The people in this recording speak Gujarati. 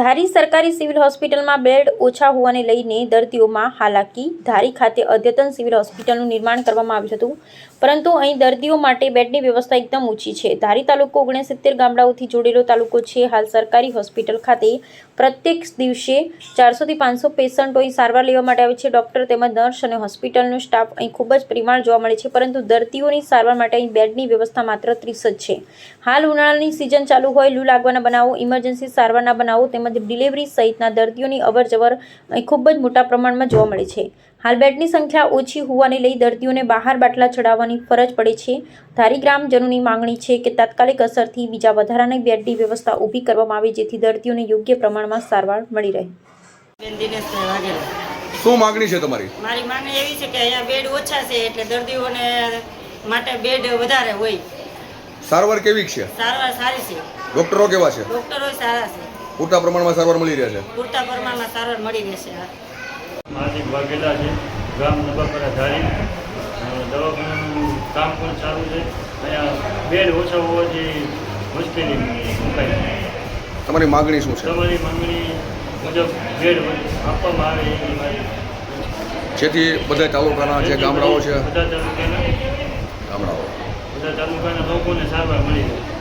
ધારી સરકારી સિવિલ હોસ્પિટલમાં બેડ ઓછા હોવાને લઈને દર્દીઓમાં હાલાકી. ધારી ખાતે અદ્યતન સિવિલ હોસ્પિટલનું નિર્માણ કરવામાં આવ્યું હતું, પરંતુ અહીં દર્દીઓ માટે બેડની વ્યવસ્થા એકદમ ઓછી છે. ધારી તાલુકો 69 ગામડાઓથી જોડેલો તાલુકો છે. હાલ સરકારી હોસ્પિટલ ખાતે પ્રત્યેક દિવસે 400 થી 500 પેશન્ટો અહીં સારવાર લેવા માટે આવે છે. ડૉક્ટર તેમજ નર્સ અને હોસ્પિટલનો સ્ટાફ અહીં ખૂબ જ પ્રેમાળ જોવા મળે છે, પરંતુ દર્દીઓની સારવાર માટે અહીં બેડની વ્યવસ્થા માત્ર 30 જ છે. હાલ ઉનાળાની સિઝન ચાલુ હોય, લૂ લાગવાના બનાવો, ઇમરજન્સી સારવારના બનાવો તેમજ ડિલિવરી સહિતના દર્દીઓની અવરજવર અહીં ખૂબ જ મોટા પ્રમાણમાં જોવા મળે છે. હાલ બેડની સંખ્યા ઓછી હોવાને લઈ દર્દીઓને બહાર બાટલા ચડાવવાની ફરજ પડે છે. ધારી ગ્રામજનોની માંગણી છે કે તાત્કાલિક અસરથી બીજા વધારાની બેડની વ્યવસ્થા ઊભી કરવામાં આવે, જેથી દર્દીઓને યોગ્ય પ્રમાણમાં સારવાર મળી રહે. શું માંગણી છે તમારી? મારી માંગણી એવી છે કે અહીંયા બેડ ઓછા છે, એટલે દર્દીઓને માટે બેડ વધારે હોય. સારવાર કેવી છે? સારવાર સારી છે. ડોક્ટરો કેવા છે? ડોક્ટરો સારા છે. પૂરતા પ્રમાણમાં સારવાર મળી રહે છે? પૂરતા પ્રમાણમાં સારવાર મળી રહેશે. માનસિક વાઘેલા છે, ગામ નવાપરા ધારી. દવાખાનાનું કામ પણ ચાલુ છે. અહીંયા બેડ ઓછા હોવાથી મુશ્કેલી મુકાય. તમારી માંગણી શું છે? તમારી માંગણી મુજબ બેડ આપવામાં આવે એની મારી, જેથી બધા તાલુકાના જે ગામડાઓ છે, બધા તાલુકાના ગામડાઓ લોકોને સારવાર મળી રહે.